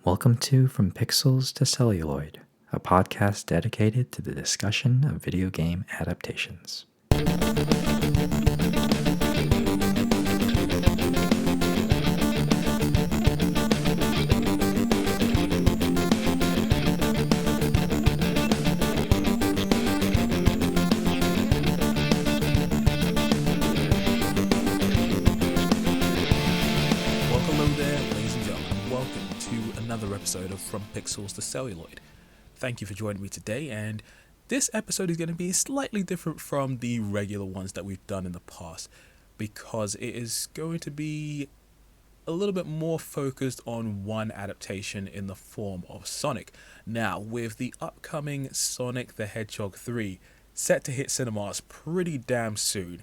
Welcome to From Pixels to Celluloid, a podcast dedicated to the discussion of video game adaptations. Episode of From Pixels to Celluloid. Thank you for joining me today, and this episode is going to be slightly different from the regular ones that we've done in the past because it is going to be a little bit more focused on one adaptation in the form of Sonic. Now, with the upcoming Sonic the Hedgehog 3 set to hit cinemas pretty damn soon,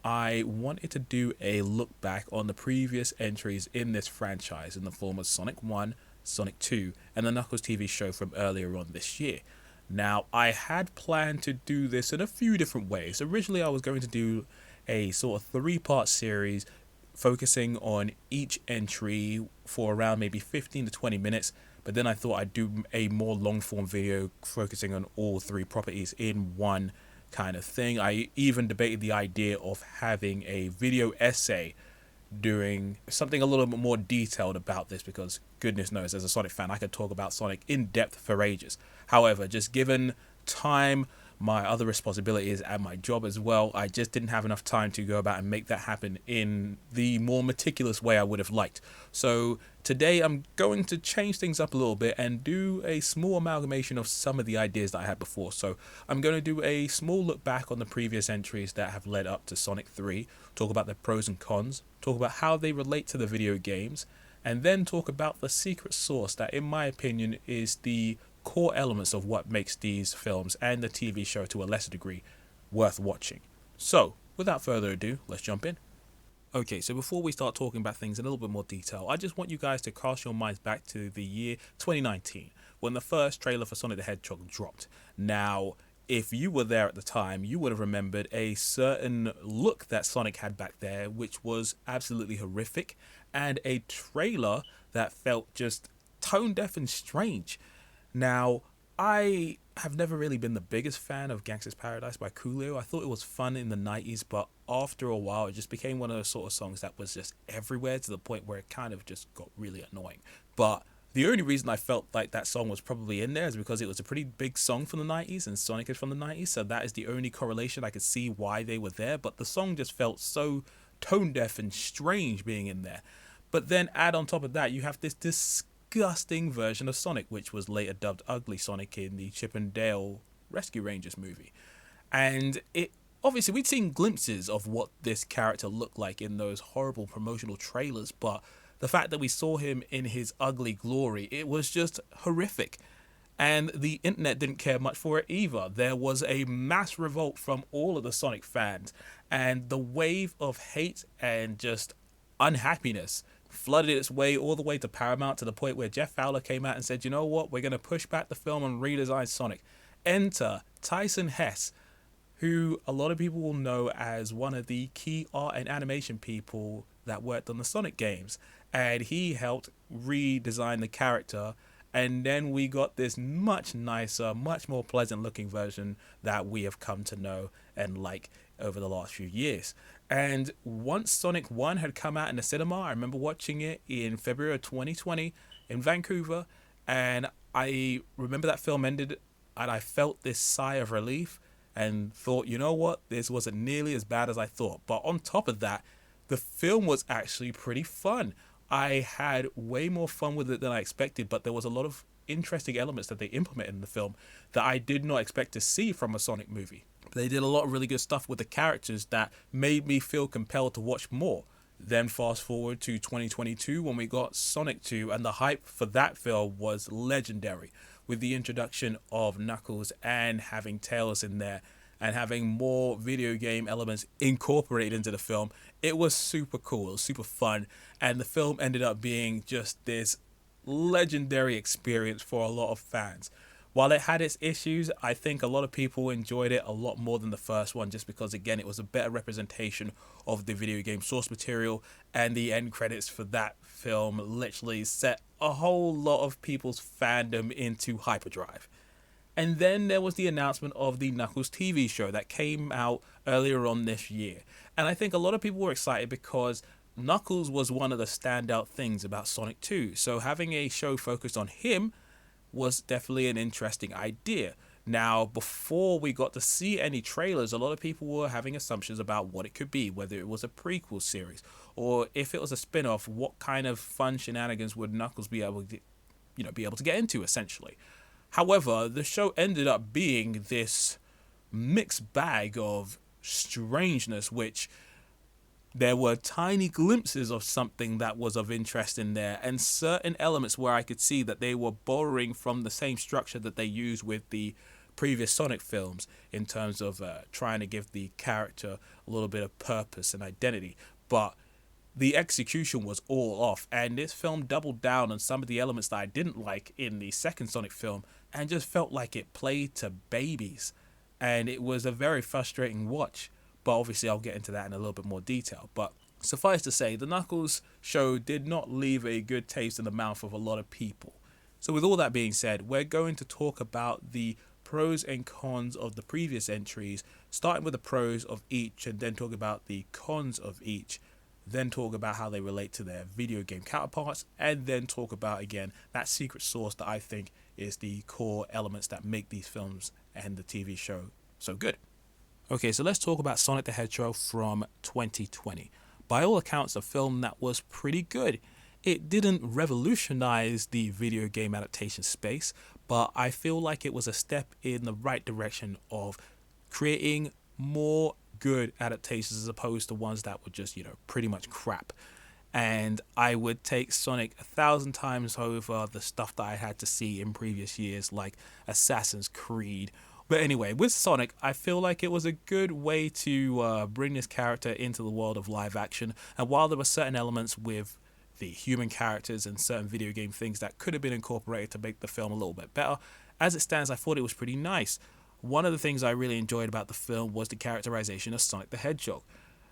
I wanted to do a look back on the previous entries in this franchise in the form of Sonic 1, Sonic 2, and the Knuckles TV show from earlier on this year. Now, I had planned to do this in a few different ways. Originally, I was going to do a sort of 3-part series focusing on each entry for around maybe 15 to 20 minutes, but then I thought I'd do a more long-form video focusing on all 3 properties in one kind of thing. I even debated the idea of having a video essay doing something a little bit more detailed about this because goodness knows, as a Sonic fan, I could talk about Sonic in depth for ages. However, just given time, my other responsibilities and my job as well, I just didn't have enough time to go about and make that happen in the more meticulous way I would have liked. So today I'm going to change things up a little bit and do a small amalgamation of some of the ideas that I had before. So I'm going to do a small look back on the previous entries that have led up to Sonic 3, talk about their pros and cons, talk about how they relate to the video games, and then talk about the secret sauce that, in my opinion, is the core elements of what makes these films and the TV show to a lesser degree worth watching. So, without further ado, let's jump in. Okay, so before we start talking about things in a little bit more detail, I just want you guys to cast your minds back to the year 2019, when the first trailer for Sonic the Hedgehog dropped. Now, if you were there at the time, you would have remembered a certain look that Sonic had back there, which was absolutely horrific, and a trailer that felt just tone deaf and strange. Now, I have never really been the biggest fan of Gangsta's Paradise by Coolio. I thought it was fun in the 90s, but after a while, it just became one of those sort of songs that was just everywhere to the point where it kind of just got really annoying. But the only reason I felt like that song was probably in there is because it was a pretty big song from the 90s, and Sonic is from the 90s, so that is the only correlation I could see why they were there. But the song just felt so tone deaf and strange being in there. But then add on top of that, you have this disgusting version of Sonic, which was later dubbed Ugly Sonic in the Chip and Dale Rescue Rangers movie. And it obviously, we'd seen glimpses of what this character looked like in those horrible promotional trailers, but the fact that we saw him in his ugly glory, it was just horrific. And the internet didn't care much for it either. There was a mass revolt from all of the Sonic fans, and the wave of hate and just unhappiness flooded its way all the way to Paramount, to the point where Jeff Fowler came out and said, you know what, we're going to push back the film and redesign Sonic. Enter Tyson Hesse, who a lot of people will know as one of the key art and animation people that worked on the Sonic games. And he helped redesign the character, and then we got this much nicer, much more pleasant looking version that we have come to know and like over the last few years. And once Sonic 1 had come out in the cinema, I remember watching it in February of 2020 in Vancouver, and I remember that film ended and I felt this sigh of relief and thought, you know what, this wasn't nearly as bad as I thought. But on top of that, the film was actually pretty fun. I had way more fun with it than I expected, but there was a lot of interesting elements that they implemented in the film that I did not expect to see from a Sonic movie. They did a lot of really good stuff with the characters that made me feel compelled to watch more. Then fast forward to 2022 when we got Sonic 2, and the hype for that film was legendary, with the introduction of Knuckles and having Tails in there and having more video game elements incorporated into the film. It was super cool, it was super fun, and the film ended up being just this legendary experience for a lot of fans. While it had its issues, I think a lot of people enjoyed it a lot more than the first one, just because, again, it was a better representation of the video game source material, and the end credits for that film literally set a whole lot of people's fandom into hyperdrive. And then there was the announcement of the Knuckles TV show that came out earlier on this year. And I think a lot of people were excited because Knuckles was one of the standout things about Sonic 2. So having a show focused on him was definitely an interesting idea. Now, before we got to see any trailers, a lot of people were having assumptions about what it could be, whether it was a prequel series or if it was a spin-off, what kind of fun shenanigans would Knuckles be able to, be able to get into, essentially. However, the show ended up being this mixed bag of strangeness, which there were tiny glimpses of something that was of interest in there, and certain elements where I could see that they were borrowing from the same structure that they used with the previous Sonic films in terms of trying to give the character a little bit of purpose and identity. But the execution was all off, and this film doubled down on some of the elements that I didn't like in the second Sonic film and just felt like it played to babies, and it was a very frustrating watch. But obviously I'll get into that in a little bit more detail. But suffice to say, the Knuckles show did not leave a good taste in the mouth of a lot of people. So with all that being said, we're going to talk about the pros and cons of the previous entries, starting with the pros of each and then talk about the cons of each, then talk about how they relate to their video game counterparts, and then talk about, again, that secret sauce that I think is the core elements that make these films and the TV show so good. Okay, so let's talk about Sonic the Hedgehog from 2020. By all accounts, a film that was pretty good. It didn't revolutionize the video game adaptation space, but I feel like it was a step in the right direction of creating more good adaptations as opposed to ones that were just, pretty much crap. And I would take Sonic 1,000 times over the stuff that I had to see in previous years, like Assassin's Creed. But anyway, with Sonic, I feel like it was a good way to bring this character into the world of live action. And while there were certain elements with the human characters and certain video game things that could have been incorporated to make the film a little bit better, as it stands, I thought it was pretty nice. One of the things I really enjoyed about the film was the characterization of Sonic the Hedgehog.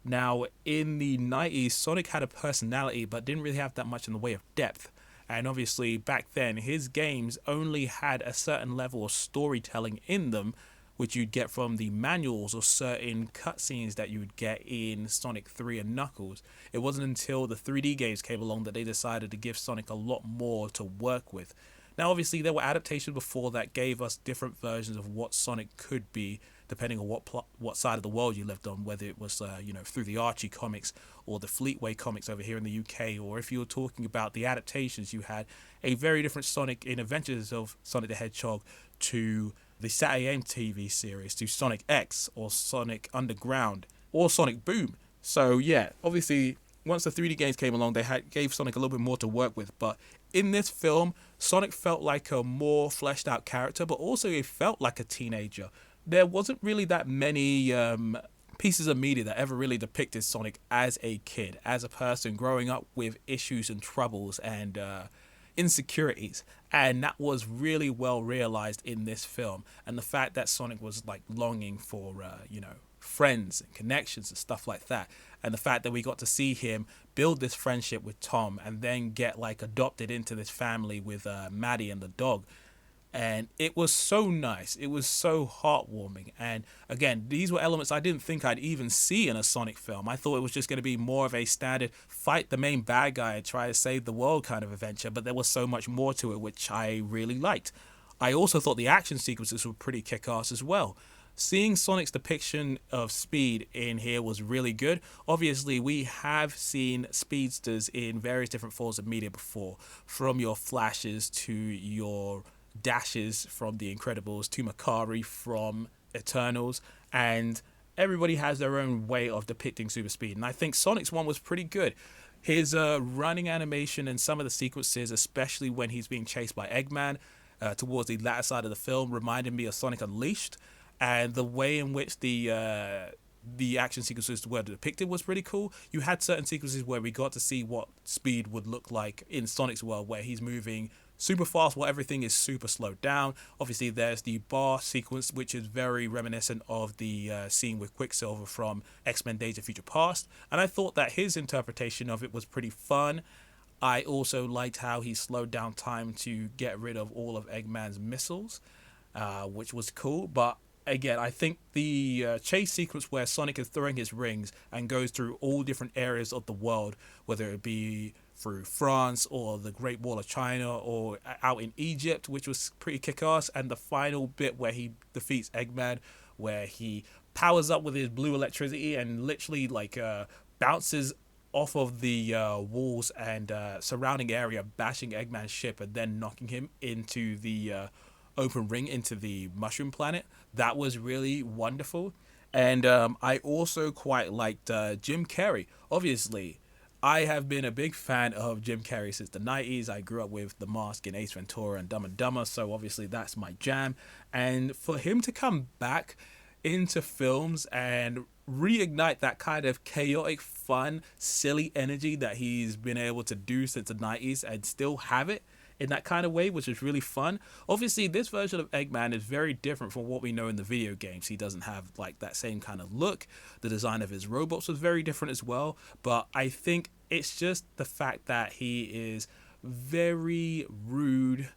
Now, in the 90s, Sonic had a personality but didn't really have that much in the way of depth. And obviously, back then, his games only had a certain level of storytelling in them, which you'd get from the manuals or certain cutscenes that you would get in Sonic 3 and Knuckles. It wasn't until the 3D games came along that they decided to give Sonic a lot more to work with. Now, obviously, there were adaptations before that gave us different versions of what Sonic could be, depending on what side of the world you lived on, whether it was, through the Archie comics or the Fleetway comics over here in the UK, or if you were talking about the adaptations, you had a very different Sonic in Adventures of Sonic the Hedgehog to the Saturday AM TV series, to Sonic X or Sonic Underground or Sonic Boom. So yeah, obviously, once the 3D games came along, they gave Sonic a little bit more to work with. But in this film, Sonic felt like a more fleshed out character, but also he felt like a teenager. There wasn't really that many pieces of media that ever really depicted Sonic as a kid, as a person growing up with issues and troubles and insecurities. And that was really well realized in this film. And the fact that Sonic was like longing for, friends and connections and stuff like that. And the fact that we got to see him build this friendship with Tom and then get like adopted into this family with Maddie and the dog. And it was so nice. It was so heartwarming. And again, these were elements I didn't think I'd even see in a Sonic film. I thought it was just going to be more of a standard fight the main bad guy and try to save the world kind of adventure. But there was so much more to it, which I really liked. I also thought the action sequences were pretty kick-ass as well. Seeing Sonic's depiction of speed in here was really good. Obviously, we have seen speedsters in various different forms of media before, from your Flashes to your Dashes from The Incredibles to Makari from Eternals, and everybody has their own way of depicting super speed, and I think Sonic's one was pretty good. His running animation and some of the sequences, especially when he's being chased by Eggman towards the latter side of the film, reminded me of Sonic Unleashed, and the way in which the action sequences were depicted was pretty cool. You had certain sequences where we got to see what speed would look like in Sonic's world, where he's moving super fast while everything is super slowed down. Obviously, there's the bar sequence, which is very reminiscent of the scene with Quicksilver from X-Men Days of Future Past. And I thought that his interpretation of it was pretty fun. I also liked how he slowed down time to get rid of all of Eggman's missiles, which was cool. But again, I think the chase sequence where Sonic is throwing his rings and goes through all different areas of the world, whether it be through France or the Great Wall of China or out in Egypt, which was pretty kick-ass, and the final bit where he defeats Eggman, where he powers up with his blue electricity and literally bounces off of the walls and surrounding area, bashing Eggman's ship and then knocking him into the open ring into the mushroom planet. That was really wonderful. And I also quite liked Jim Carrey. Obviously, I have been a big fan of Jim Carrey since the 90s. I grew up with The Mask and Ace Ventura and Dumb and Dumber, so obviously that's my jam. And for him to come back into films and reignite that kind of chaotic, fun, silly energy that he's been able to do since the 90s and still have it in that kind of way, which is really fun. Obviously, this version of Eggman is very different from what we know in the video games. He doesn't have like that same kind of look. The design of his robots was very different as well. But I think it's just the fact that he is very rude,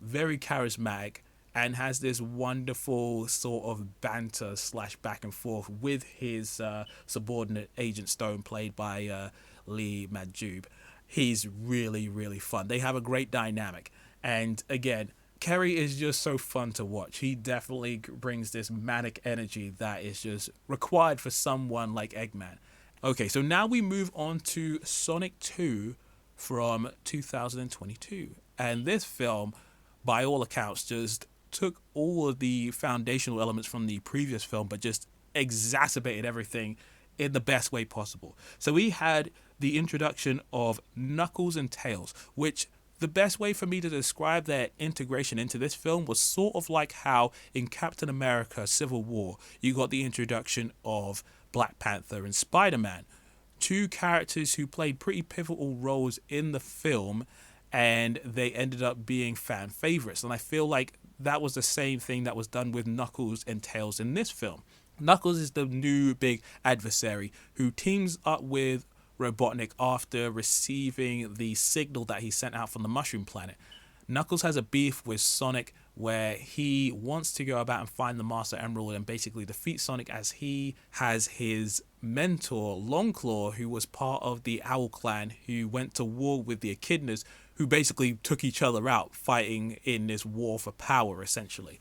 very charismatic, and has this wonderful sort of banter / back and forth with his subordinate Agent Stone, played by Lee Majdoub. He's really, really fun. They have a great dynamic. And again, Kerry is just so fun to watch. He definitely brings this manic energy that is just required for someone like Eggman. Okay, so now we move on to Sonic 2 from 2022. And this film, by all accounts, just took all of the foundational elements from the previous film, but just exacerbated everything in the best way possible. So we had the introduction of Knuckles and Tails, which the best way for me to describe their integration into this film was sort of like how in Captain America Civil War you got the introduction of Black Panther and Spider-Man, two characters who played pretty pivotal roles in the film, and they ended up being fan favorites. And I feel like that was the same thing that was done with Knuckles and Tails in this film. Knuckles is the new big adversary who teams up with Robotnik after receiving the signal that he sent out from the Mushroom Planet. Knuckles has a beef with Sonic where he wants to go about and find the Master Emerald and basically defeat Sonic, as he has his mentor Longclaw, who was part of the Owl Clan, who went to war with the Echidnas, who basically took each other out fighting in this war for power essentially.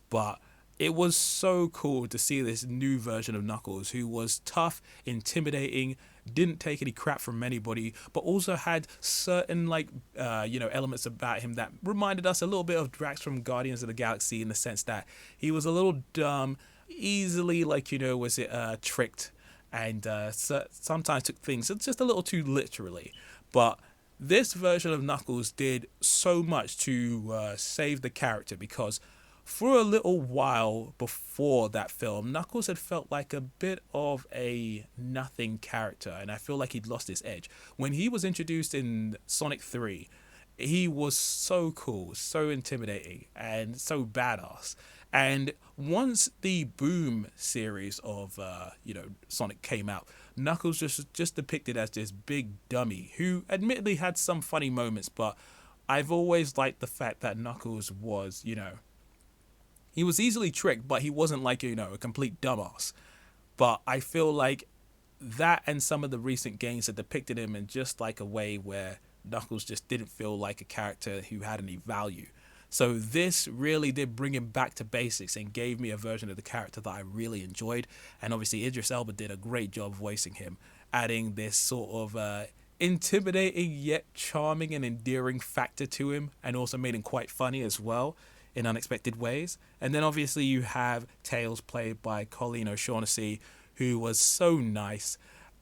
But it was so cool to see this new version of Knuckles, who was tough, intimidating, didn't take any crap from anybody, but also had certain elements about him that reminded us a little bit of Drax from Guardians of the Galaxy, in the sense that he was a little dumb, easily tricked, and sometimes took things just a little too literally. But this version of Knuckles did so much to save the character, because for a little while before that film, Knuckles had felt like a bit of a nothing character, and I feel like he'd lost his edge. When he was introduced in Sonic 3, he was so cool, so intimidating, and so badass. And once the Boom series of Sonic came out, Knuckles just depicted as this big dummy who admittedly had some funny moments, but I've always liked the fact that Knuckles was, he was easily tricked, but he wasn't a complete dumbass. But I feel like that and some of the recent games have depicted him in just like a way where Knuckles just didn't feel like a character who had any value. So this really did bring him back to basics and gave me a version of the character that I really enjoyed. And obviously Idris Elba did a great job voicing him, adding this sort of intimidating yet charming and endearing factor to him, and also made him quite funny as well in unexpected ways. And then obviously you have Tails, played by Colleen O'Shaughnessy, who was so nice.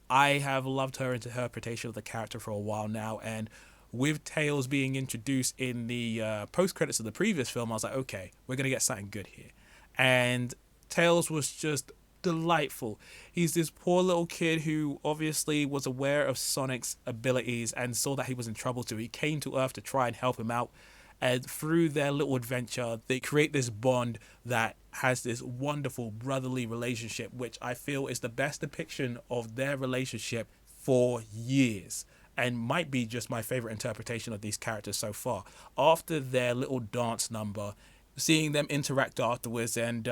I have loved her interpretation of the character for a while now, and with Tails being introduced in the post-credits of the previous film, I was like, okay, we're going to get something good here. And Tails was just delightful. He's this poor little kid who obviously was aware of Sonic's abilities and saw that he was in trouble, so he came to Earth to try and help him out. And through their little adventure, they create this bond that has this wonderful brotherly relationship, which I feel is the best depiction of their relationship for years, and might be just my favorite interpretation of these characters so far. After their little dance number, seeing them interact afterwards, and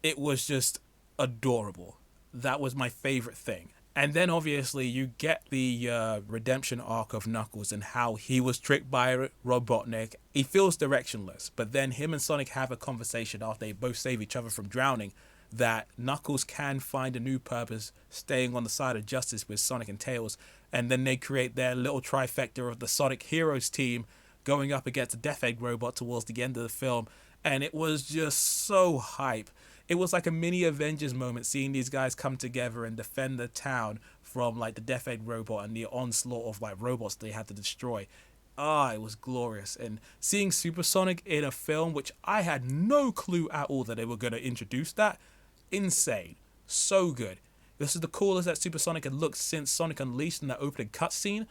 it was just adorable. That was my favorite thing. And then obviously you get the redemption arc of Knuckles and how he was tricked by Robotnik. He feels directionless, but then him and Sonic have a conversation after they both save each other from drowning, that Knuckles can find a new purpose staying on the side of justice with Sonic and Tails. And then they create their little trifecta of the Sonic Heroes team going up against the Death Egg robot towards the end of the film. And it was just so hype. It was like a mini Avengers moment, seeing these guys come together and defend the town from like the Death Egg robot and the onslaught of like robots they had to destroy. It was glorious. And seeing Supersonic in a film, which I had no clue at all that they were going to introduce that, insane. So good. This is the coolest that Supersonic had looked since Sonic Unleashed in that opening cutscene.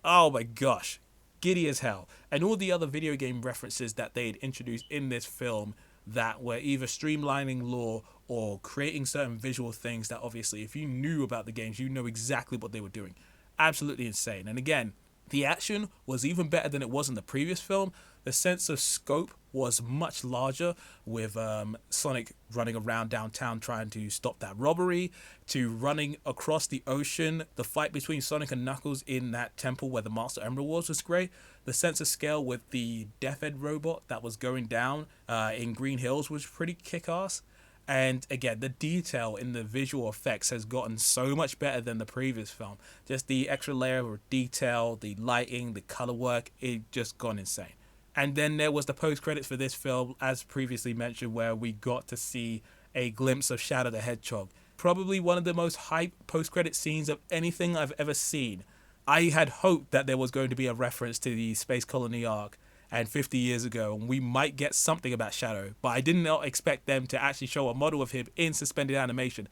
Oh my gosh. Giddy as hell. And all the other video game references that they had introduced in this film that were either streamlining lore or creating certain visual things that obviously if you knew about the games, you know exactly what they were doing. Absolutely insane. And again, the action was even better than it was in the previous film. The sense of scope was much larger, with Sonic running around downtown trying to stop that robbery, to running across the ocean. The fight between Sonic and Knuckles in that temple where the Master Emerald was great. The sense of scale with the Death Egg robot that was going down in Green Hills was pretty kick-ass. And again, the detail in the visual effects has gotten so much better than the previous film. Just the extra layer of detail, the lighting, the color work, it just gone insane. And then there was the post-credits for this film, as previously mentioned, where we got to see a glimpse of Shadow the Hedgehog. Probably one of the most hype post-credit scenes of anything I've ever seen. I had hoped that there was going to be a reference to the Space Colony arc and 50 years ago, and we might get something about Shadow, but I did not expect them to actually show a model of him in suspended animation.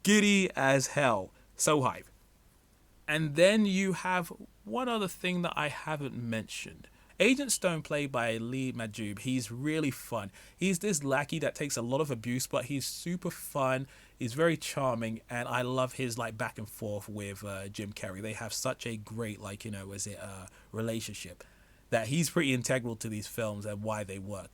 Giddy as hell. So hype. And then you have one other thing that I haven't mentioned. Agent Stone, played by Lee Majub, he's really fun. He's this lackey that takes a lot of abuse, but he's super fun. He's very charming, and I love his like back and forth with Jim Carrey. They have such a great relationship that he's pretty integral to these films and why they work.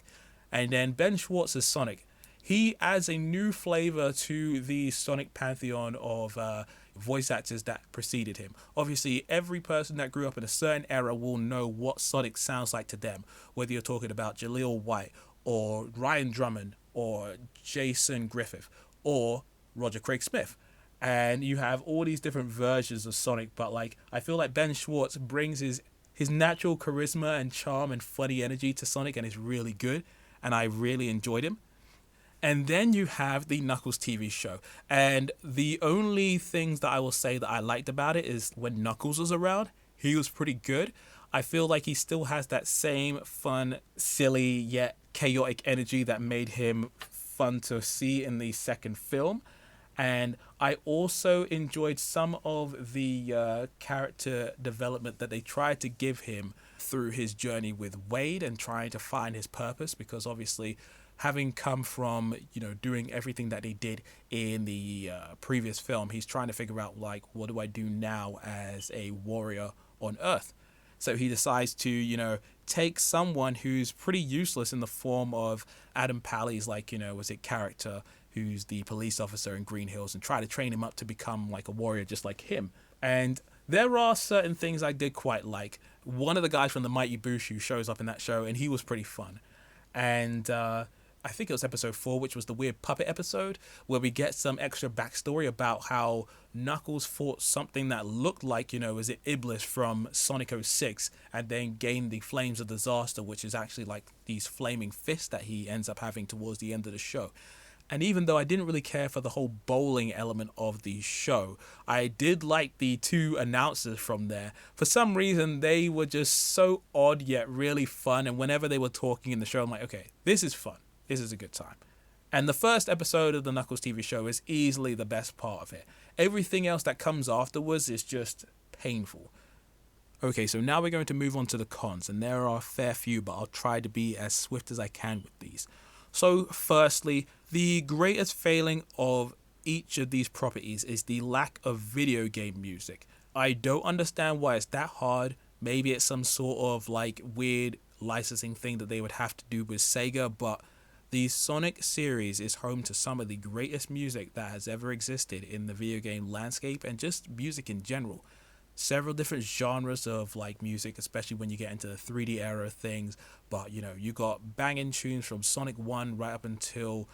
And then Ben Schwartz as Sonic. He adds a new flavor to the Sonic pantheon of voice actors that preceded him. Obviously, every person that grew up in a certain era will know what Sonic sounds like to them, whether you're talking about Jaleel White or Ryan Drummond or Jason Griffith or Roger Craig Smith. And you have all these different versions of Sonic, but like I feel like Ben Schwartz brings his natural charisma and charm and funny energy to Sonic, and is really good, and I really enjoyed him. And then you have the Knuckles TV show. And the only things that I will say that I liked about it is when Knuckles was around, he was pretty good. I feel like he still has that same fun, silly, yet chaotic energy that made him fun to see in the second film. And I also enjoyed some of the character development that they tried to give him through his journey with Wade and trying to find his purpose, because obviously having come from, doing everything that they did in the previous film, he's trying to figure out, like, what do I do now as a warrior on Earth? So he decides to, take someone who's pretty useless in the form of Adam Pally's, character, who's the police officer in Green Hills, and try to train him up to become like a warrior just like him. And there are certain things I did quite like. One of the guys from the Mighty Boosh shows up in that show, and he was pretty fun. And I think it was episode 4, which was the weird puppet episode, where we get some extra backstory about how Knuckles fought something that looked like, Iblis from Sonic 06, and then gained the Flames of Disaster, which is actually like these flaming fists that he ends up having towards the end of the show. And even though I didn't really care for the whole bowling element of the show, I did like the 2 announcers from there. For some reason, they were just so odd yet really fun. And whenever they were talking in the show, I'm like, okay, this is fun. This is a good time. And the first episode of the Knuckles TV show is easily the best part of it. Everything else that comes afterwards is just painful. Okay, so now we're going to move on to the cons, and there are a fair few, but I'll try to be as swift as I can with these. So, firstly, the greatest failing of each of these properties is the lack of video game music. I don't understand why it's that hard. Maybe it's some sort of like weird licensing thing that they would have to do with Sega, but the Sonic series is home to some of the greatest music that has ever existed in the video game landscape and just music in general. Several different genres of like music, especially when you get into the 3D era of things. But you got banging tunes from Sonic 1 right up until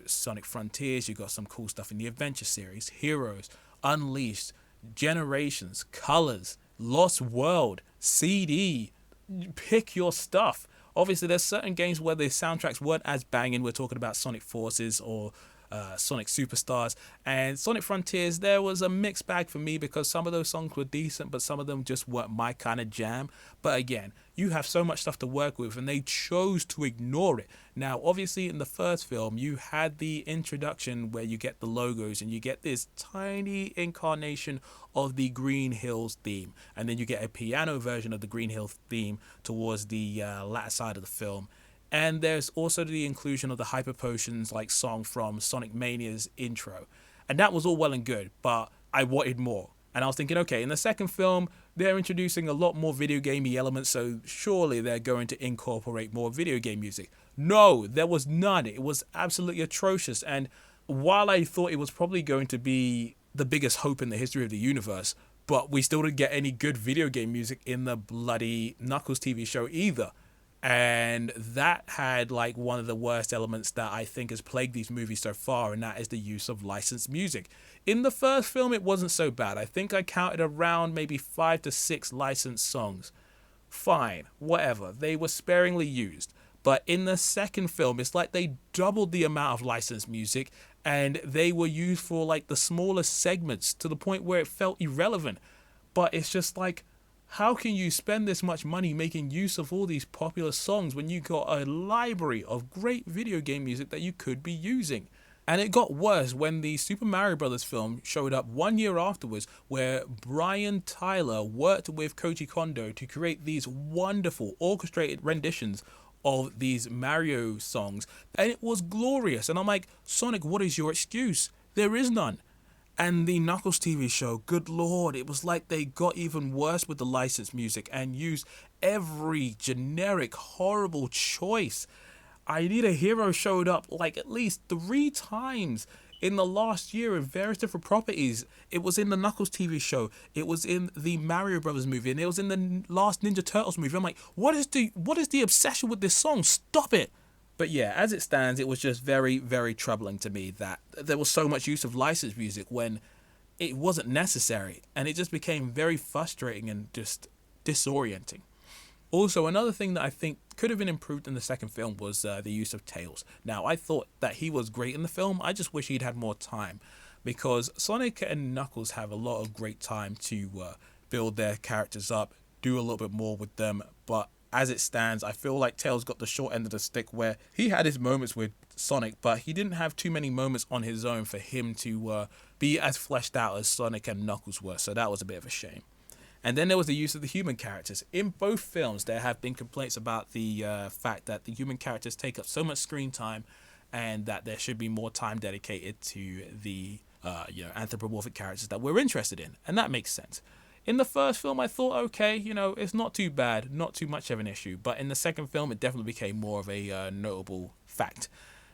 Sonic Frontiers. You got some cool stuff in the Adventure series, Heroes, Unleashed, Generations, Colors, Lost World, CD. Pick your stuff. Obviously, there's certain games where the soundtracks weren't as banging. We're talking about Sonic Forces or Sonic Superstars, and Sonic Frontiers. There was a mixed bag for me because some of those songs were decent, but some of them just weren't my kind of jam. But again, you have so much stuff to work with, and they chose to ignore it. Now, obviously, in the first film, you had the introduction where you get the logos and you get this tiny incarnation of the Green Hills theme, and then you get a piano version of the Green Hills theme towards the latter side of the film. And there's also the inclusion of the Hyper Potions like song from Sonic Mania's intro. And that was all well and good, but I wanted more. And I was thinking, okay, in the second film, they're introducing a lot more video gamey elements, so surely they're going to incorporate more video game music. No, there was none. It was absolutely atrocious. And while I thought it was probably going to be the biggest hope in the history of the universe, but we still didn't get any good video game music in the bloody Knuckles TV show either. And that had like one of the worst elements that I think has plagued these movies so far, and that is the use of licensed music. In the first film, it wasn't so bad. I think I counted around maybe 5 to 6 licensed songs. Fine, whatever. They were sparingly used. But in the second film, it's like they doubled the amount of licensed music, and they were used for like the smallest segments to the point where it felt irrelevant. But it's just like, how can you spend this much money making use of all these popular songs when you got a library of great video game music that you could be using? And it got worse when the Super Mario Bros. Film showed up 1 year afterwards, where Brian Tyler worked with Koji Kondo to create these wonderful orchestrated renditions of these Mario songs, and it was glorious. And I'm like, Sonic, what is your excuse? There is none. And the Knuckles TV show, good lord, it was like they got even worse with the licensed music and used every generic horrible choice. I Need a Hero showed up like at least 3 times in the last year in various different properties. It was in the Knuckles TV show, it was in the Mario Brothers movie, and it was in the last Ninja Turtles movie. I'm like, what is the obsession with this song? Stop it! But yeah, as it stands, it was just very, very troubling to me that there was so much use of licensed music when it wasn't necessary, and it just became very frustrating and just disorienting. Also, another thing that I think could have been improved in the second film was the use of Tails. Now, I thought that he was great in the film. I just wish he'd had more time, because Sonic and Knuckles have a lot of great time to build their characters up, do a little bit more with them, but as it stands, I feel like Tails got the short end of the stick, where he had his moments with Sonic, but he didn't have too many moments on his own for him to be as fleshed out as Sonic and Knuckles were, so that was a bit of a shame. And then there was the use of the human characters. In both films, there have been complaints about the fact that the human characters take up so much screen time, and that there should be more time dedicated to the anthropomorphic characters that we're interested in, and that makes sense. In the first film, I thought, okay, it's not too bad, not too much of an issue. But in the second film, it definitely became more of a notable fact.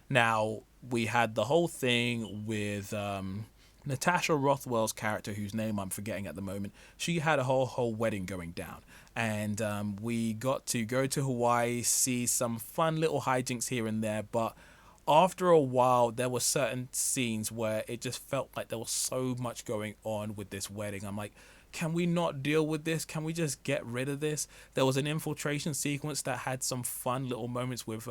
Now, we had the whole thing with Natasha Rothwell's character, whose name I'm forgetting at the moment. She had a whole wedding going down. And we got to go to Hawaii, see some fun little hijinks here and there. But after a while, there were certain scenes where it just felt like there was so much going on with this wedding. I'm like, can we not deal with this? Can we just get rid of this? There was an infiltration sequence that had some fun little moments with,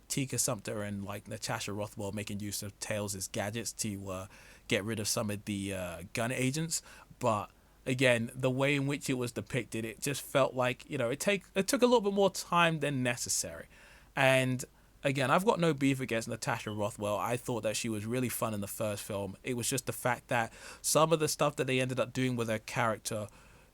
Tika Sumpter and like Natasha Rothwell making use of Tails' gadgets to get rid of some of the gun agents. But again, the way in which it was depicted, it just felt like, it took a little bit more time than necessary. And again, I've got no beef against Natasha Rothwell. I thought that she was really fun in the first film. It was just the fact that some of the stuff that they ended up doing with her character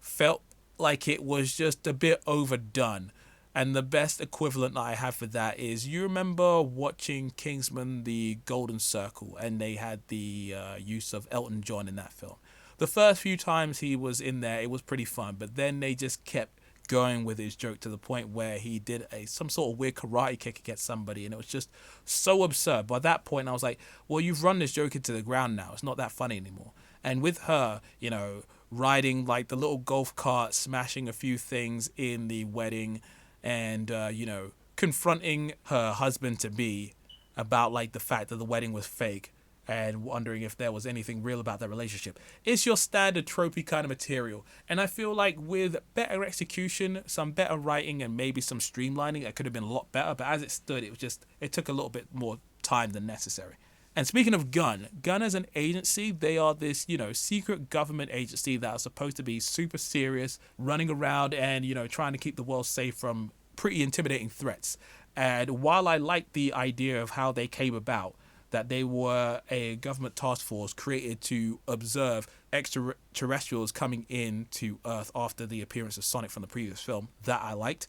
felt like it was just a bit overdone. And the best equivalent I have for that is, you remember watching Kingsman: The Golden Circle, and they had the use of Elton John in that film. The first few times he was in there, it was pretty fun, but then they just kept going with his joke to the point where he did some sort of weird karate kick against somebody, and it was just so absurd. By that point, I was like, well, you've run this joke into the ground now. It's not that funny anymore. And with her, riding like the little golf cart, smashing a few things in the wedding, and confronting her husband to be about like the fact that the wedding was fake, and wondering if there was anything real about their relationship. It's your standard tropey kind of material, and I feel like with better execution, some better writing, and maybe some streamlining, it could have been a lot better. But as it stood, it took a little bit more time than necessary. And speaking of Gunn as an agency, they are this, secret government agency that are supposed to be super serious, running around and, trying to keep the world safe from pretty intimidating threats. And while I like the idea of how they came about, that they were a government task force created to observe extraterrestrials coming into Earth after the appearance of Sonic from the previous film, that I liked.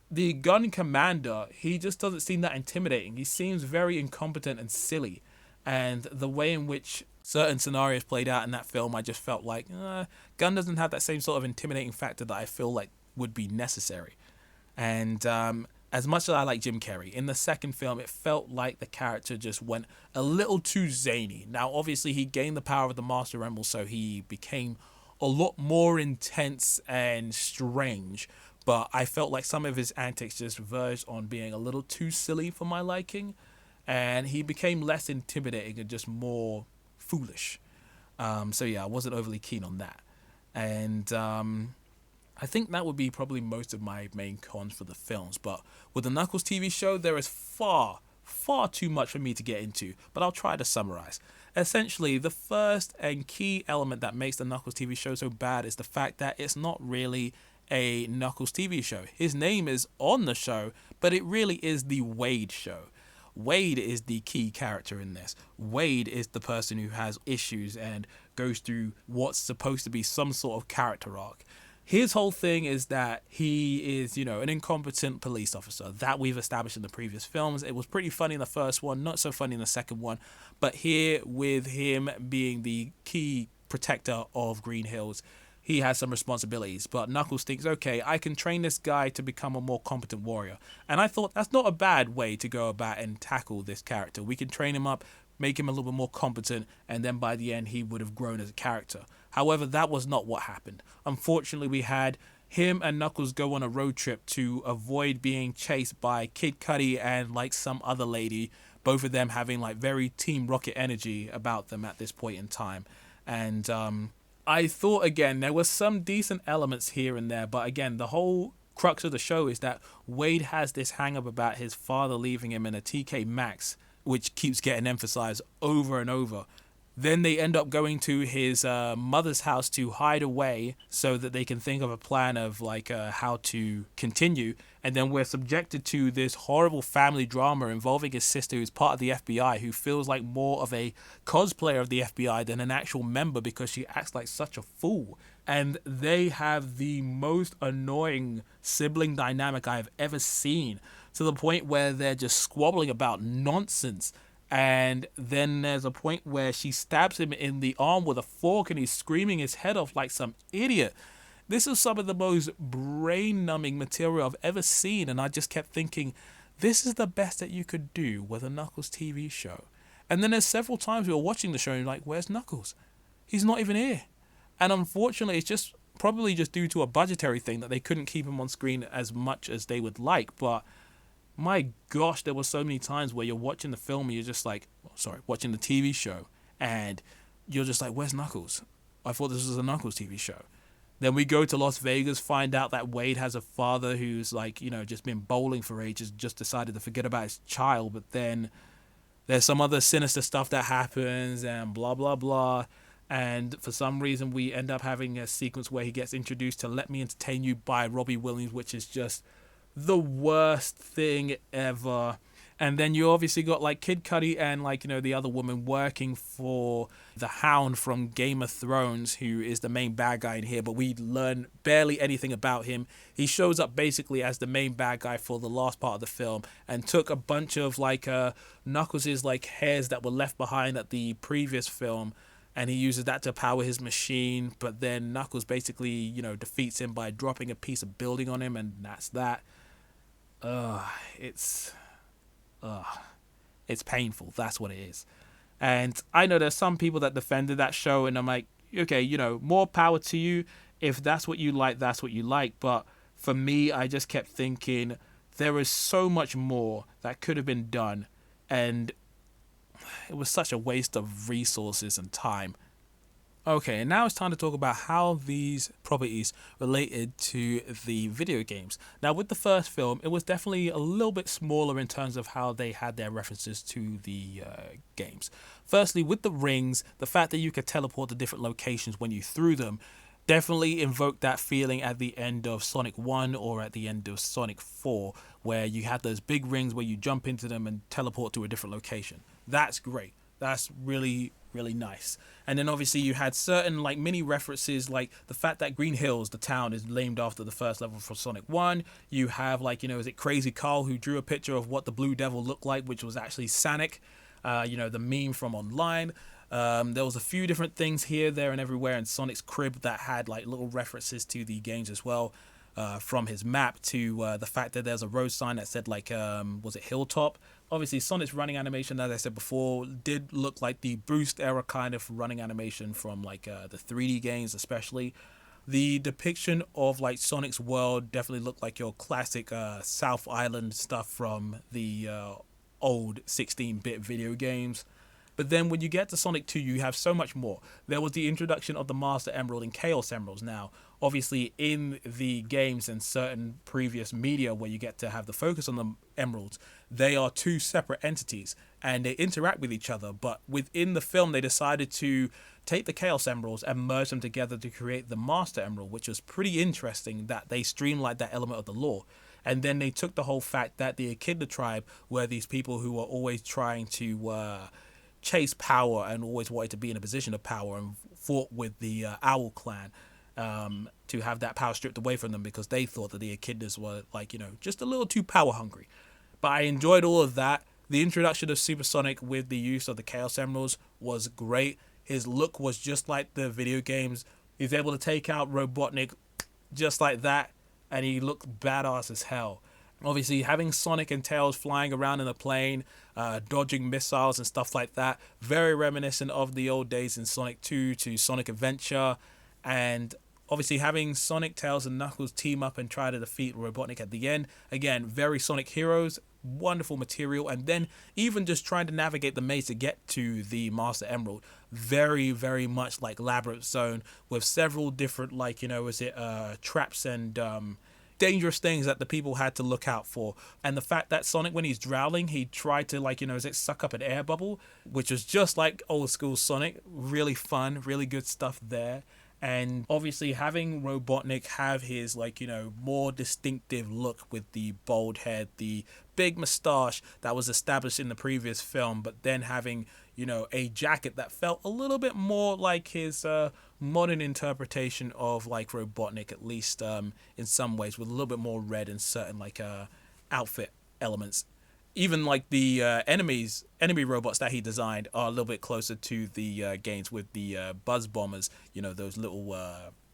The Gunn commander, he just doesn't seem that intimidating. He seems very incompetent and silly. And the way in which certain scenarios played out in that film, I just felt like Gunn doesn't have that same sort of intimidating factor that I feel like would be necessary. And as much as I like Jim Carrey, in the second film, it felt like the character just went a little too zany. Now, obviously, he gained the power of the Master Emerald, so he became a lot more intense and strange. But I felt like some of his antics just verged on being a little too silly for my liking. And he became less intimidating and just more foolish. So yeah, I wasn't overly keen on that. And I think that would be probably most of my main cons for the films. But with the Knuckles TV show, there is far too much for me to get into. But I'll try to summarize. Essentially, the first and key element that makes the Knuckles TV show so bad is the fact that it's not really a Knuckles TV show. His name is on the show, but it really is the Wade show. Wade is the key character in this. Wade is the person who has issues and goes through what's supposed to be some sort of character arc. His whole thing is that he is, an incompetent police officer that we've established in the previous films. It was pretty funny in the first one, not so funny in the second one. But here, with him being the key protector of Green Hills, he has some responsibilities. But Knuckles thinks, okay, I can train this guy to become a more competent warrior. And I thought that's not a bad way to go about and tackle this character. We can train him up, make him a little bit more competent, and then by the end he would have grown as a character. However, that was not what happened. Unfortunately, we had him and Knuckles go on a road trip to avoid being chased by Kid Cudi and like some other lady, both of them having like very Team Rocket energy about them at this point in time. And I thought, again, there were some decent elements here and there, but again, the whole crux of the show is that Wade has this hang-up about his father leaving him in a TK Maxx, which keeps getting emphasized over and over. Then they end up going to his mother's house to hide away so that they can think of a plan of like how to continue. And then we're subjected to this horrible family drama involving his sister, who's part of the FBI, who feels like more of a cosplayer of the FBI than an actual member because she acts like such a fool. And they have the most annoying sibling dynamic I've ever seen, to the point where they're just squabbling about nonsense. And then there's a point where she stabs him in the arm with a fork and he's screaming his head off like some idiot. This is some of the most brain-numbing material I've ever seen, and I just kept thinking, this is the best that you could do with a Knuckles TV show. And then there's several times we were watching the show and you're like, where's Knuckles? He's not even here. And unfortunately, it's just probably just due to a budgetary thing that they couldn't keep him on screen as much as they would like, but my gosh, there were so many times where you're watching the film and you're just like, watching the TV show, and you're just like, where's Knuckles? I thought this was a Knuckles TV show. Then we go to Las Vegas, find out that Wade has a father who's like, just been bowling for ages, just decided to forget about his child, but then there's some other sinister stuff that happens and blah, blah, blah. And for some reason, we end up having a sequence where he gets introduced to Let Me Entertain You by Robbie Williams, which is just the worst thing ever. And then you obviously got like Kid Cudi and like, the other woman working for the Hound from Game of Thrones, who is the main bad guy in here, but we learn barely anything about him. He shows up basically as the main bad guy for the last part of the film and took a bunch of like Knuckles' like hairs that were left behind at the previous film, and he uses that to power his machine. But then Knuckles basically, defeats him by dropping a piece of building on him, and that's that. It's painful. That's what it is. And I know there's some people that defended that show, and I'm like, okay, more power to you. If that's what you like, that's what you like. But for me, I just kept thinking there is so much more that could have been done, and it was such a waste of resources and time. Okay, and now it's time to talk about how these properties related to the video games. Now, with the first film, it was definitely a little bit smaller in terms of how they had their references to the games. Firstly, with the rings, the fact that you could teleport to different locations when you threw them definitely invoked that feeling at the end of Sonic 1 or at the end of Sonic 4, where you had those big rings where you jump into them and teleport to a different location. That's great. That's really, really nice. And then obviously you had certain like mini references, like the fact that Green Hills, the town, is named after the first level for Sonic 1. You have like, is it Crazy Carl who drew a picture of what the Blue Devil looked like, which was actually Sonic, the meme from online. There was a few different things here, there, and everywhere in Sonic's crib that had like little references to the games as well. From his map to the fact that there's a road sign that said like, was it Hilltop? Obviously, Sonic's running animation, as I said before, did look like the Boost era kind of running animation from like the 3D games, especially. The depiction of like Sonic's world definitely looked like your classic South Island stuff from the old 16-bit video games. But then when you get to Sonic 2, you have so much more. There was the introduction of the Master Emerald and Chaos Emeralds. Now, obviously, in the games and certain previous media where you get to have the focus on the emeralds, they are two separate entities and they interact with each other. But within the film, they decided to take the Chaos Emeralds and merge them together to create the Master Emerald, which was pretty interesting that they streamlined that element of the lore. And then they took the whole fact that the Echidna tribe were these people who were always trying to chase power and always wanted to be in a position of power and fought with the Owl clan to have that power stripped away from them because they thought that the Echidnas were like, just a little too power hungry. But I enjoyed all of that. The introduction of Super Sonic with the use of the Chaos Emeralds was great. His look was just like the video games. He's able to take out Robotnik just like that, and he looked badass as hell. Obviously, having Sonic and Tails flying around in a plane, dodging missiles and stuff like that, very reminiscent of the old days in Sonic 2 to Sonic Adventure. And obviously having Sonic, Tails, and Knuckles team up and try to defeat Robotnik at the end. Again, very Sonic heroes, wonderful material. And then even just trying to navigate the maze to get to the Master Emerald. Very, very much like Labyrinth Zone with several different, traps and dangerous things that the people had to look out for. And the fact that Sonic, when he's drowning, he tried to suck up an air bubble, which was just like old school Sonic. Really fun, really good stuff there. And obviously having Robotnik have his more distinctive look with the bald head, the big mustache that was established in the previous film, but then having a jacket that felt a little bit more like his modern interpretation of like Robotnik, at least in some ways, with a little bit more red and certain outfit elements. Even like the enemy robots that he designed are a little bit closer to the games with the buzz bombers, those little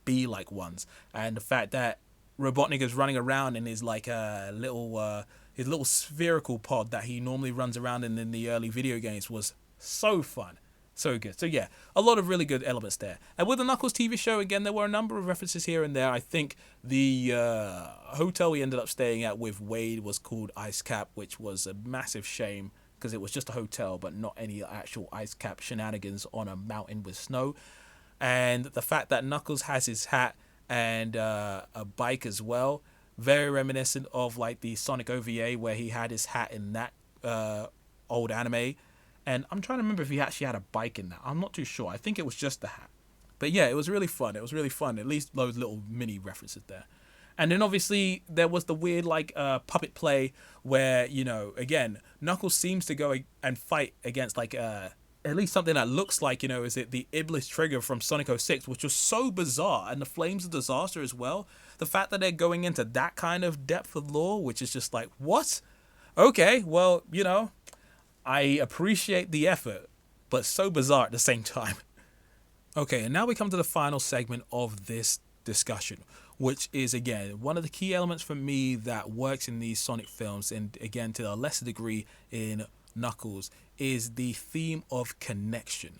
bee-like ones. And the fact that Robotnik is running around in his his little spherical pod that he normally runs around in the early video games was so fun. So good. So yeah, a lot of really good elements there. And with the Knuckles TV show, again, there were a number of references here and there. I think the hotel we ended up staying at with Wade was called Ice Cap, which was a massive shame because it was just a hotel, but not any actual ice cap shenanigans on a mountain with snow. And the fact that Knuckles has his hat and a bike as well, very reminiscent of like the Sonic OVA where he had his hat in that old anime. And I'm trying to remember if he actually had a bike in that. I'm not too sure. I think it was just the hat. But yeah, it was really fun. It was really fun. At least those little mini references there. And then obviously there was the weird puppet play where, again, Knuckles seems to go and fight against at least something that looks like, is it the Iblis trigger from Sonic 06, which was so bizarre, and the Flames of Disaster as well. The fact that they're going into that kind of depth of lore, which is just like, what? Okay, well, I appreciate the effort, but so bizarre at the same time. Okay, and now we come to the final segment of this discussion, which is, again, one of the key elements for me that works in these Sonic films, and again, to a lesser degree in Knuckles, is the theme of connection.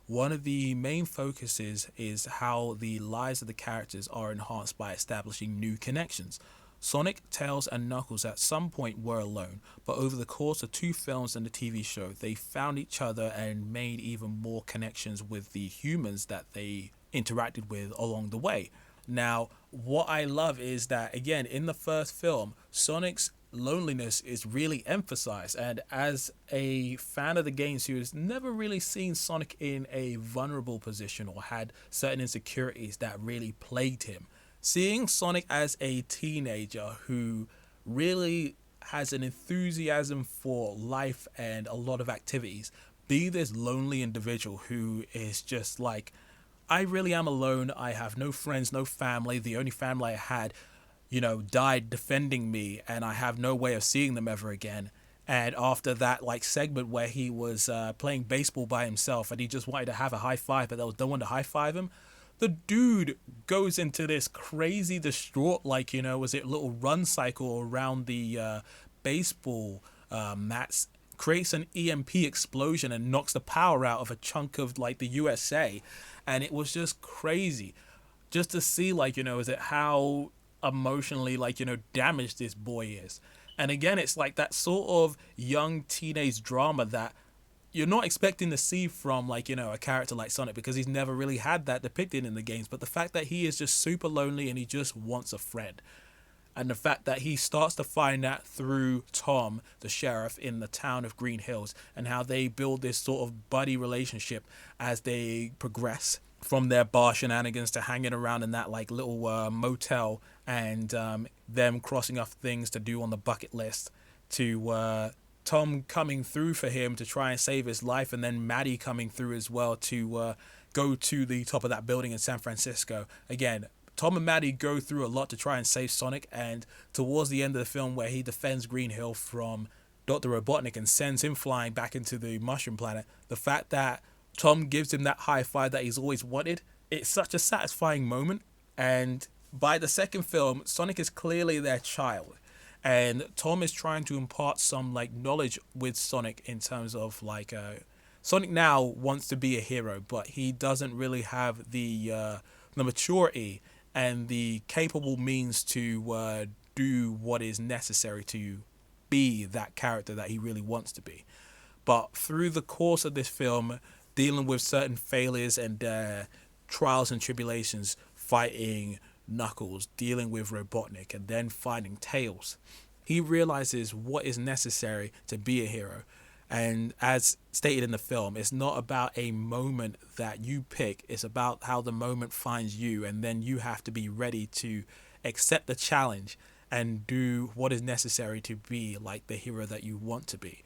One of the main focuses is how the lives of the characters are enhanced by establishing new connections. Sonic, Tails, and Knuckles at some point were alone, but over the course of 2 films and the TV show, they found each other and made even more connections with the humans that they interacted with along the way. Now, what I love is that, again, in the first film, Sonic's loneliness is really emphasized, and as a fan of the games who has never really seen Sonic in a vulnerable position or had certain insecurities that really plagued him, seeing Sonic as a teenager who really has an enthusiasm for life and a lot of activities, be this lonely individual who is just like, I really am alone, I have no friends, no family, the only family I had, died defending me, and I have no way of seeing them ever again. And after that segment where he was playing baseball by himself and he just wanted to have a high five, but there was no one to high five him, the dude goes into this crazy distraught, was it little run cycle around the baseball mats, creates an EMP explosion and knocks the power out of a chunk of the USA. And it was just crazy just to see is it how emotionally damaged this boy is. And again, it's that sort of young teenage drama that you're not expecting to see from a character like Sonic, because he's never really had that depicted in the games. But the fact that he is just super lonely and he just wants a friend, and the fact that he starts to find that through Tom, the sheriff in the town of Green Hills, and how they build this sort of buddy relationship as they progress from their bar shenanigans to hanging around in that little motel, and them crossing off things to do on the bucket list, to Tom coming through for him to try and save his life, and then Maddie coming through as well to go to the top of that building in San Francisco. Again, Tom and Maddie go through a lot to try and save Sonic, and towards the end of the film where he defends Green Hill from Dr. Robotnik and sends him flying back into the Mushroom Planet, the fact that Tom gives him that high five that he's always wanted, it's such a satisfying moment. And by the second film, Sonic is clearly their child, and Tom is trying to impart some knowledge with Sonic in terms of Sonic now wants to be a hero, but he doesn't really have the maturity and the capable means to do what is necessary to be that character that he really wants to be. But through the course of this film, dealing with certain failures and trials and tribulations, fighting Knuckles, dealing with Robotnik, and then finding Tails, he realizes what is necessary to be a hero. And as stated in the film, it's not about a moment that you pick, it's about how the moment finds you, and then you have to be ready to accept the challenge and do what is necessary to be the hero that you want to be.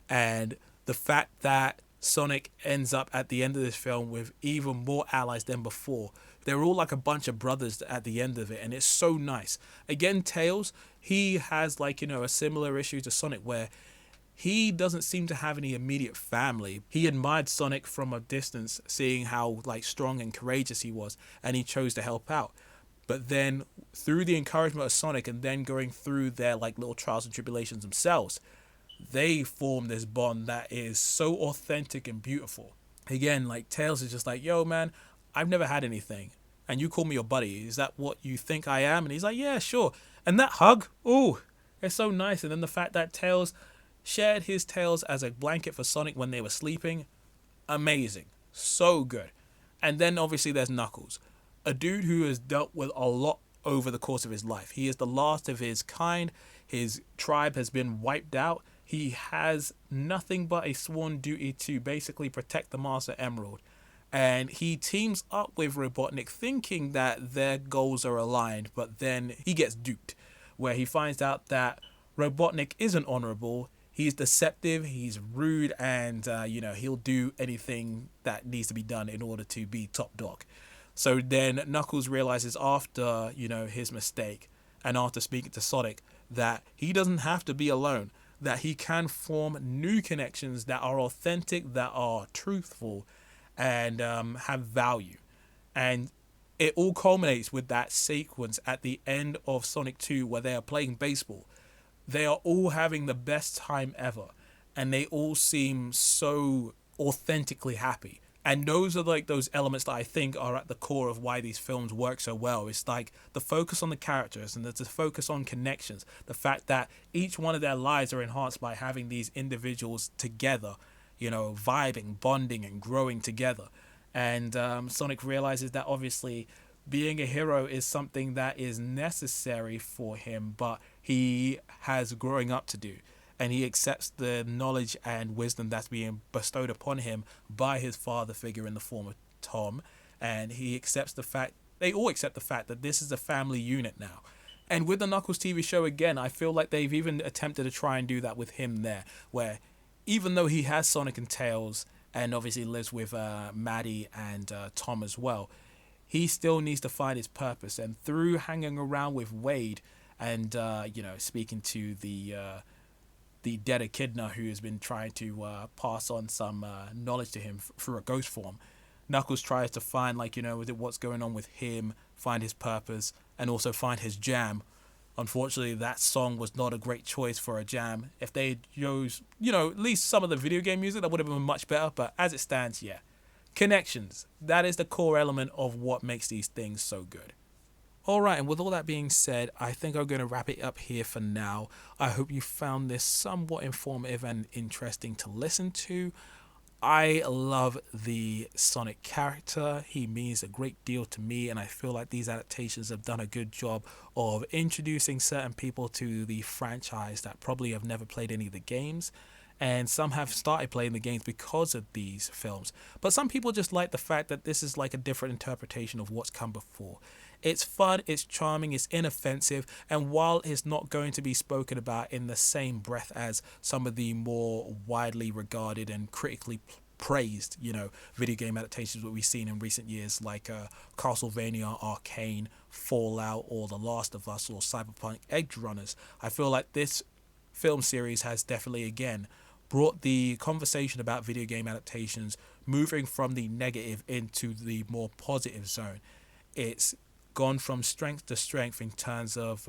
And the fact that Sonic ends up at the end of this film with even more allies than before. They're all like a bunch of brothers at the end of it, and it's so nice. Again, Tails, he has a similar issue to Sonic where he doesn't seem to have any immediate family. He admired Sonic from a distance, seeing how strong and courageous he was, and he chose to help out. But then through the encouragement of Sonic, and then going through their little trials and tribulations themselves, they form this bond that is so authentic and beautiful. Again, Tails is just yo, man, I've never had anything, and you call me your buddy. Is that what you think I am? And he's yeah, sure. And that hug, ooh, it's so nice. And then the fact that Tails shared his tails as a blanket for Sonic when they were sleeping, amazing, so good. And then obviously there's Knuckles, a dude who has dealt with a lot over the course of his life. He is the last of his kind. His tribe has been wiped out. He has nothing but a sworn duty to basically protect the Master Emerald. And he teams up with Robotnik thinking that their goals are aligned, but then he gets duped, where he finds out that Robotnik isn't honorable. He's deceptive, he's rude, and he'll do anything that needs to be done in order to be top dog. So then Knuckles realizes after, his mistake and after speaking to Sonic that he doesn't have to be alone, that he can form new connections that are authentic, that are truthful, and have value. And it all culminates with that sequence at the end of Sonic 2 where they are playing baseball. They are all having the best time ever, and they all seem so authentically happy. And those are like those elements that I think are at the core of why these films work so well. It's like the focus on the characters and the focus on connections. The fact that each one of their lives are enhanced by having these individuals together, vibing, bonding, and growing together. And Sonic realizes that obviously being a hero is something that is necessary for him, but he has growing up to do. And he accepts the knowledge and wisdom that's being bestowed upon him by his father figure in the form of Tom. And he accepts they all accept the fact that this is a family unit now. And with the Knuckles TV show, again, I feel like they've even attempted to try and do that with him there, where even though he has Sonic and Tails and obviously lives with Maddie and Tom as well, he still needs to find his purpose. And through hanging around with Wade and, speaking to the dead echidna who has been trying to pass on some knowledge to him through a ghost form, Knuckles tries to find, what's going on with him, find his purpose, and also find his jam. Unfortunately, that song was not a great choice for a jam. If they had used, at least some of the video game music, that would have been much better. But as it stands, yeah. Connections. That is the core element of what makes these things so good. Alright, and with all that being said, I think I'm going to wrap it up here for now. I hope you found this somewhat informative and interesting to listen to. I love the Sonic character. He means a great deal to me, and I feel like these adaptations have done a good job of introducing certain people to the franchise that probably have never played any of the games. And some have started playing the games because of these films. But some people just like the fact that this is like a different interpretation of what's come before. It's fun, it's charming, it's inoffensive, and while it's not going to be spoken about in the same breath as some of the more widely regarded and critically praised, video game adaptations that we've seen in recent years, like Castlevania, Arcane, Fallout, or The Last of Us, or Cyberpunk Edge Runners, I feel like this film series has definitely, again, brought the conversation about video game adaptations moving from the negative into the more positive zone. It's gone from strength to strength in terms of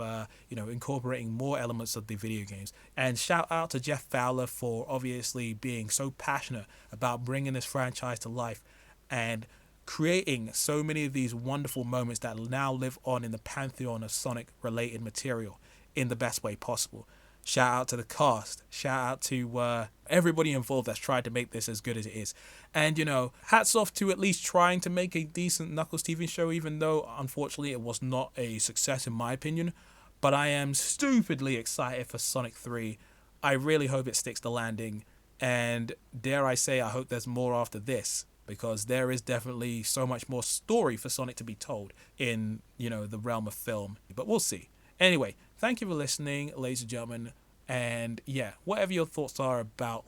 incorporating more elements of the video games. And shout out to Jeff Fowler for obviously being so passionate about bringing this franchise to life and creating so many of these wonderful moments that now live on in the pantheon of Sonic related material in the best way possible. Shout out to the cast. Shout out to everybody involved that's tried to make this as good as it is. And, hats off to at least trying to make a decent Knuckles TV show, even though, unfortunately, it was not a success in my opinion. But I am stupidly excited for Sonic 3. I really hope it sticks the landing. And dare I say, I hope there's more after this, because there is definitely so much more story for Sonic to be told in, the realm of film. But we'll see. Anyway, thank you for listening, ladies and gentlemen. And yeah, whatever your thoughts are about,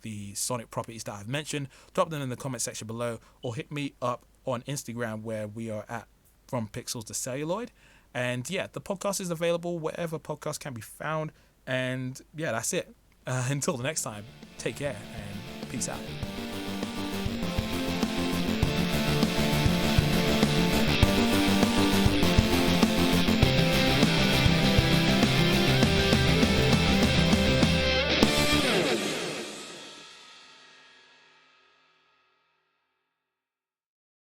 the Sonic properties that I've mentioned, drop them in the comment section below, or hit me up on Instagram where we are at From Pixels to Celluloid. And yeah, the podcast is available wherever podcasts can be found. And yeah, that's it. Until the next time, take care and peace out.